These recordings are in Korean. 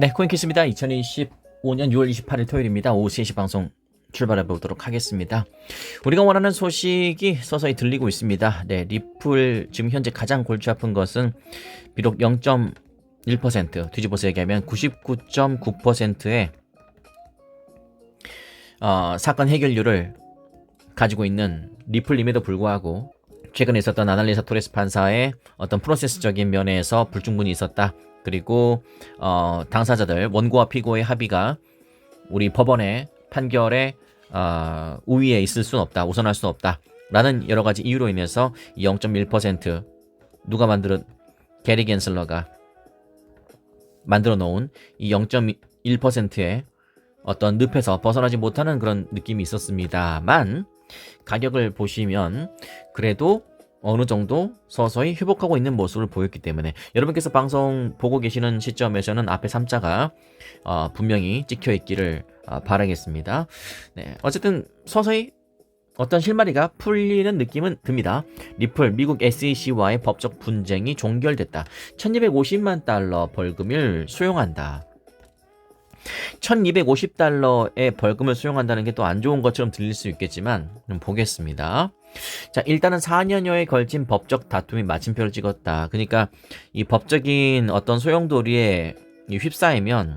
네, 코인키스입니다. 2025년 6월 28일 토요일입니다. 오후 3시 방송 출발해 보도록 하겠습니다. 우리가 원하는 소식이 서서히 들리고 있습니다. 네, 리플 지금 현재 가장 골치 아픈 것은 비록 0.1% 뒤집어서 얘기하면 99.9%의 사건 해결률을 가지고 있는 리플임에도 불구하고 최근에 있었던 아날리사 토레스 판사의 어떤 프로세스적인 면에서 불충분이 있었다. 그리고 당사자들 원고와 피고의 합의가 우리 법원의 판결에 우위에 있을 수는 없다, 우선할 수는 없다 라는 여러 가지 이유로 인해서 0.1% 누가 게리 겐슬러가 만들어 놓은 이 0.1%의 어떤 늪에서 벗어나지 못하는 그런 느낌이 있었습니다만, 가격을 보시면 그래도 어느 정도 서서히 회복하고 있는 모습을 보였기 때문에 여러분께서 방송 보고 계시는 시점에서는 앞에 3자가 분명히 찍혀 있기를 바라겠습니다. 네, 어쨌든 서서히 어떤 실마리가 풀리는 느낌은 듭니다. 리플 미국 SEC와의 법적 분쟁이 종결됐다. 1250만 달러 벌금을 수용한다. 1250달러의 벌금을 수용한다는 게 또 안 좋은 것처럼 들릴 수 있겠지만 보겠습니다. 자, 일단은 4년여에 걸친 법적 다툼이 마침표를 찍었다. 그러니까 이 법적인 어떤 소용돌이에 휩싸이면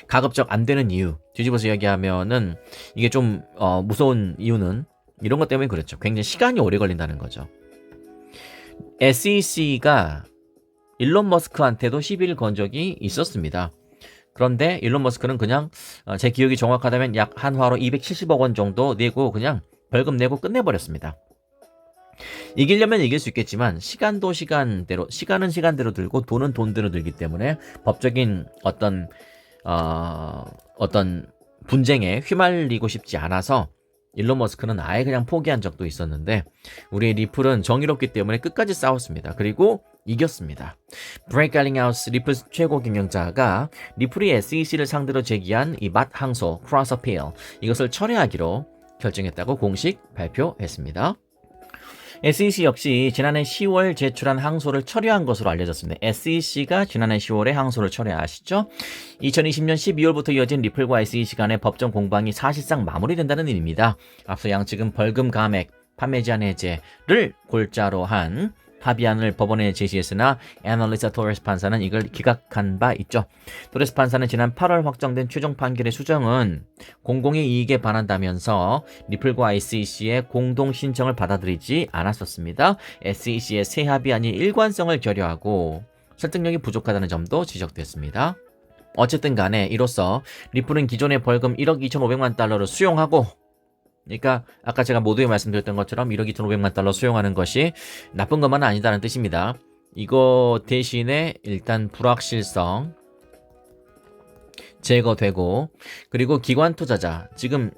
가급적 안 되는 이유, 뒤집어서 이야기하면은 이게 좀 무서운 이유는 이런 것 때문에 그렇죠. 굉장히 시간이 오래 걸린다는 거죠. SEC가 일론 머스크한테도 시비를 건 적이 있었습니다. 그런데 일론 머스크는 그냥 제 기억이 정확하다면 약 한화로 270억 원 정도 내고 그냥 벌금 내고 끝내버렸습니다. 이기려면 이길 수 있겠지만 시간은 시간대로 들고 돈은 돈대로 들기 때문에 법적인 어떤 분쟁에 휘말리고 싶지 않아서 일론 머스크는 아예 그냥 포기한 적도 있었는데, 우리의 리플은 정의롭기 때문에 끝까지 싸웠습니다. 그리고 이겼습니다. 브레이크 갈링하우스 리플 최고 경영자가 리플이 SEC를 상대로 제기한 이 맛 항소 크로스 어필, 이것을 철회하기로 결정했다고 공식 발표했습니다. SEC 역시 지난해 10월 제출한 항소를 철회한 것으로 알려졌습니다. SEC가 지난해 10월에 항소를 철회하시죠. 2020년 12월부터 이어진 리플과 SEC 간의 법정 공방이 사실상 마무리된다는 일입니다. 앞서 양측은 벌금 감액, 판매 제한 해제를 골자로 한 합의안을 법원에 제시했으나 애널리사 토레스 판사는 이걸 기각한 바 있죠. 토레스 판사는 지난 8월 확정된 최종 판결의 수정은 공공의 이익에 반한다면서 리플과 SEC의 공동 신청을 받아들이지 않았었습니다. SEC의 새 합의안이 일관성을 결여하고 설득력이 부족하다는 점도 지적됐습니다. 어쨌든 간에 이로써 리플은 기존의 벌금 1억 2,500만 달러를 수용하고, 그러니까 아까 제가 모두에 말씀드렸던 것처럼 1억 2,500만 달러 수용하는 것이 나쁜 것만은 아니다는 뜻입니다. 이거 대신에 일단 불확실성 제거되고, 그리고 기관 투자자, 지금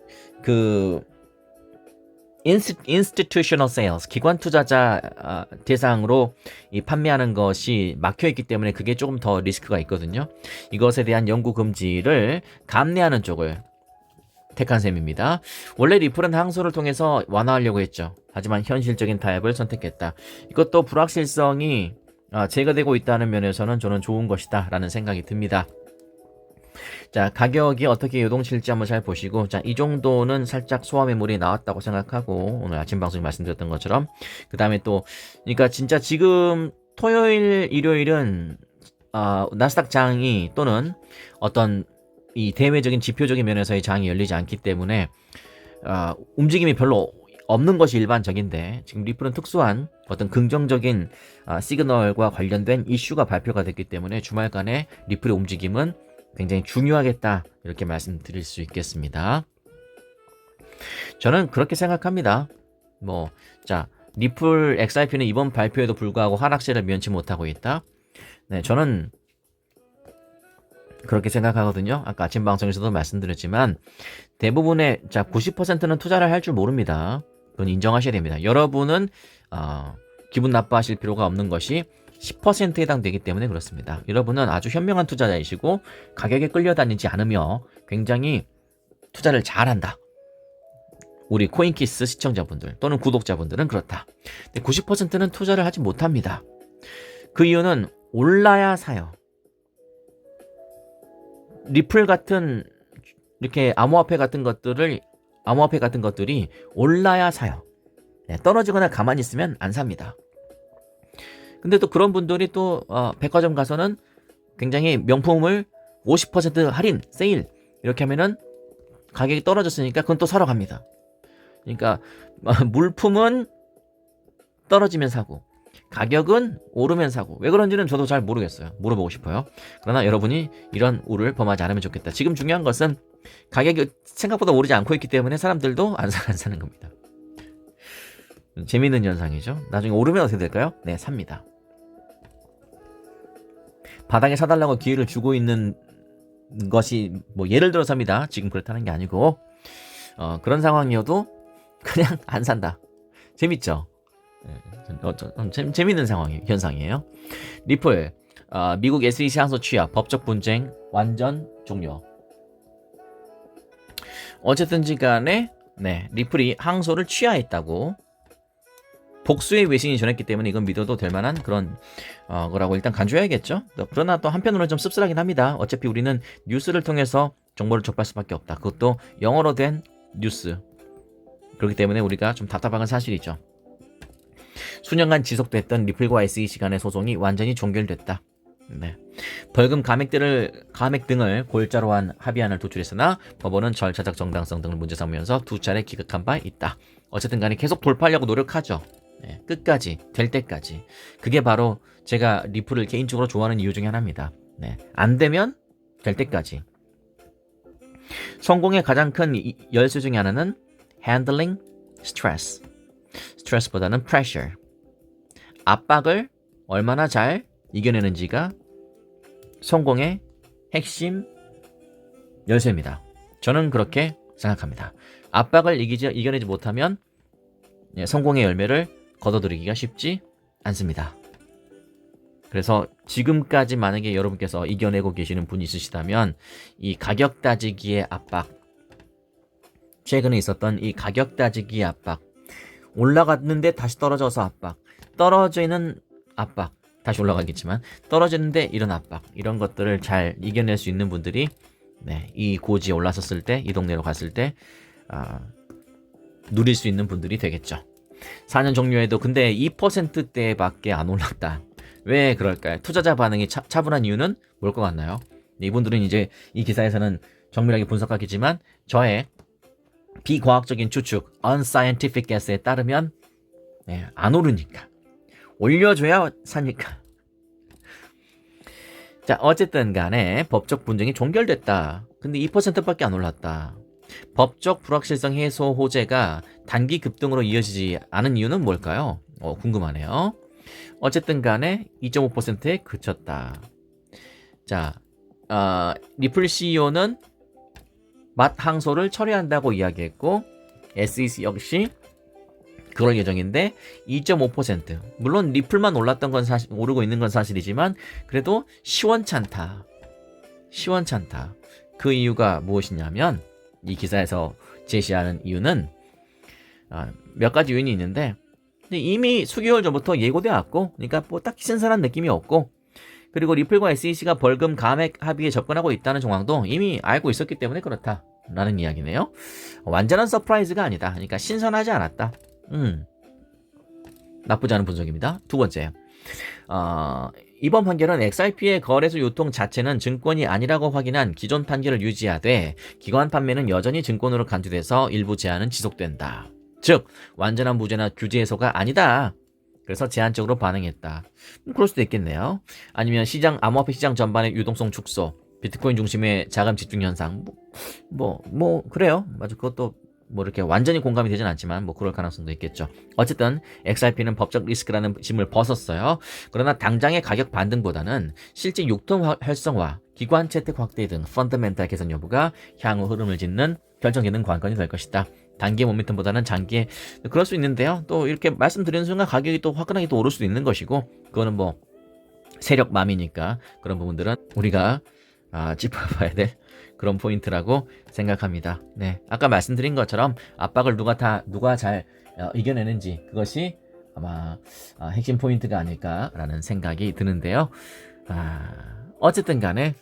institutional sales, 기관 투자자 대상으로 이 판매하는 것이 막혀있기 때문에 그게 조금 더 리스크가 있거든요. 이것에 대한 연구 금지를 감내하는 쪽을 택한 셈입니다. 원래 리플은 항소를 통해서 완화하려고 했죠. 하지만 현실적인 타협을 선택했다. 이것도 불확실성이 제거되고 있다는 면에서는 저는 좋은 것이다 라는 생각이 듭니다. 자, 가격이 어떻게 요동칠지 한번 잘 보시고, 자, 이 정도는 살짝 소화 매물이 나왔다고 생각하고, 오늘 아침 방송에 말씀드렸던 것처럼, 그 다음에 또, 그러니까 진짜 지금 토요일, 일요일은 나스닥 장이 또는 어떤 이 대외적인 지표적인 면에서의 장이 열리지 않기 때문에 움직임이 별로 없는 것이 일반적인데, 지금 리플은 특수한 어떤 긍정적인 시그널과 관련된 이슈가 발표가 됐기 때문에 주말간의 리플의 움직임은 굉장히 중요하겠다, 이렇게 말씀드릴 수 있겠습니다. 저는 그렇게 생각합니다. 자, 리플 XRP는 이번 발표에도 불구하고 하락세를 면치 못하고 있다. 네, 저는 그렇게 생각하거든요. 아까 아침 방송에서도 말씀드렸지만 대부분의 90%는 투자를 할 줄 모릅니다. 그건 인정하셔야 됩니다. 여러분은 기분 나빠하실 필요가 없는 것이 10%에 해당되기 때문에 그렇습니다. 여러분은 아주 현명한 투자자이시고 가격에 끌려다니지 않으며 굉장히 투자를 잘한다. 우리 코인키스 시청자분들 또는 구독자분들은 그렇다. 근데 90%는 투자를 하지 못합니다. 그 이유는 올라야 사요. 리플 같은 이렇게 암호화폐 같은 것들이 올라야 사요. 네, 떨어지거나 가만히 있으면 안 삽니다. 근데 또 그런 분들이 또 백화점 가서는 굉장히 명품을 50% 할인, 세일 이렇게 하면은 가격이 떨어졌으니까 그건 또 사러 갑니다. 그러니까 물품은 떨어지면 사고 가격은 오르면 사고 왜 그런지는 저도 잘 모르겠어요. 물어보고 싶어요. 그러나 여러분이 이런 우를 범하지 않으면 좋겠다. 지금 중요한 것은 가격이 생각보다 오르지 않고 있기 때문에 사람들도 안 사는 겁니다. 재미있는 현상이죠. 나중에 오르면 어떻게 될까요? 네, 삽니다. 바닥에 사달라고 기회를 주고 있는 것이 뭐 예를 들어서입니다. 지금 그렇다는 게 아니고 그런 상황이어도 그냥 안 산다. 재밌죠? 재밌는 현상이에요. 리플 미국 SEC 항소 취하 법적 분쟁 완전 종료. 어쨌든지 간에 네, 리플이 항소를 취하했다고 복수의 외신이 전했기 때문에 이건 믿어도 될 만한 그런 거라고 일단 간주해야겠죠. 그러나 또 한편으로는 좀 씁쓸하긴 합니다. 어차피 우리는 뉴스를 통해서 정보를 접할 수밖에 없다. 그것도 영어로 된 뉴스. 그렇기 때문에 우리가 좀 답답한 건 사실이죠. 수년간 지속됐던 리플과 SEC 간의 소송이 완전히 종결됐다. 네. 벌금 감액 등을 골자로 한 합의안을 도출했으나 법원은 절차적 정당성 등을 문제 삼으면서 두 차례 기각한 바 있다. 어쨌든 간에 계속 돌파하려고 노력하죠. 네, 끝까지 될 때까지. 그게 바로 제가 리플을 개인적으로 좋아하는 이유 중에 하나입니다. 네, 안 되면 될 때까지. 성공의 가장 큰 열쇠 중에 하나는 handling stress. 스트레스보다는 pressure. 압박을 얼마나 잘 이겨내는지가 성공의 핵심 열쇠입니다. 저는 그렇게 생각합니다. 압박을 이겨내지 못하면 성공의 열매를 거둬들이기가 쉽지 않습니다. 그래서 지금까지 만약에 여러분께서 이겨내고 계시는 분이 있으시다면 이 가격 따지기의 압박, 최근에 있었던 이 가격 따지기의 압박, 올라갔는데 다시 떨어져서 압박, 떨어지는 압박, 다시 올라가겠지만 떨어지는데 이런 압박, 이런 것들을 잘 이겨낼 수 있는 분들이 네, 이 고지에 올라섰을 때, 이 동네로 갔을 때 누릴 수 있는 분들이 되겠죠. 4년 종료에도 근데 2%대밖에 안 올랐다. 왜 그럴까요? 투자자 반응이 차분한 이유는 뭘 것 같나요? 이분들은 이제 이 기사에서는 정밀하게 분석하겠지만 저의 비과학적인 추측, unscientific guess에 따르면 네, 안 오르니까. 올려줘야 사니까. 자, 어쨌든 간에 법적 분쟁이 종결됐다. 근데 2%밖에 안 올랐다. 법적 불확실성 해소 호재가 단기 급등으로 이어지지 않은 이유는 뭘까요? 궁금하네요. 어쨌든 간에 2.5%에 그쳤다. 자, 리플 CEO는 맛 항소를 처리한다고 이야기했고 SEC 역시 그럴 예정인데 2.5%. 물론 리플만 올랐던 건 오르고 있는 건 사실이지만 그래도 시원찮다. 그 이유가 무엇이냐면 이 기사에서 제시하는 이유는 몇 가지 요인이 있는데 이미 수개월 전부터 예고돼 왔고 그러니까 뭐 딱히 신선한 느낌이 없고 그리고 리플과 SEC가 벌금 감액 합의에 접근하고 있다는 정황도 이미 알고 있었기 때문에 그렇다라는 이야기네요. 완전한 서프라이즈가 아니다. 그러니까 신선하지 않았다. 나쁘지 않은 분석입니다. 두 번째, 이번 판결은 XRP의 거래소 유통 자체는 증권이 아니라고 확인한 기존 판결을 유지하되 기관 판매는 여전히 증권으로 간주돼서 일부 제한은 지속된다. 즉 완전한 무죄나 규제 해소가 아니다. 그래서 제한적으로 반응했다. 그럴 수도 있겠네요. 아니면 암호화폐 시장 전반의 유동성 축소, 비트코인 중심의 자금 집중 현상, 그래요. 맞아. 그것도 뭐 이렇게 완전히 공감이 되진 않지만 뭐 그럴 가능성도 있겠죠. 어쨌든 XRP는 법적 리스크라는 짐을 벗었어요. 그러나 당장의 가격 반등보다는 실제 유통 활성화, 기관 채택 확대 등 펀더멘탈 개선 여부가 향후 흐름을 짓는 결정짓는 관건이 될 것이다. 단기 모멘텀보다는 장기에 그럴 수 있는데요. 또 이렇게 말씀드리는 순간 가격이 또 화끈하게 또 오를 수도 있는 것이고 그거는 뭐 세력맘이니까 그런 부분들은 우리가 짚어봐야 될 그런 포인트라고 생각합니다. 네, 아까 말씀드린 것처럼 압박을 누가 잘 이겨내는지 그것이 아마 핵심 포인트가 아닐까라는 생각이 드는데요. 어쨌든 간에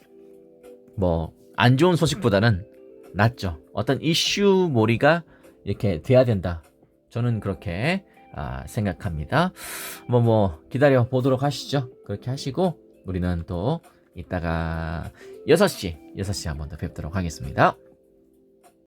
뭐 안 좋은 소식보다는 낫죠. 어떤 이슈 몰이가 이렇게 돼야 된다. 저는 그렇게 생각합니다. 기다려 보도록 하시죠. 그렇게 하시고 우리는 또 이따가 6시 한 번 더 뵙도록 하겠습니다.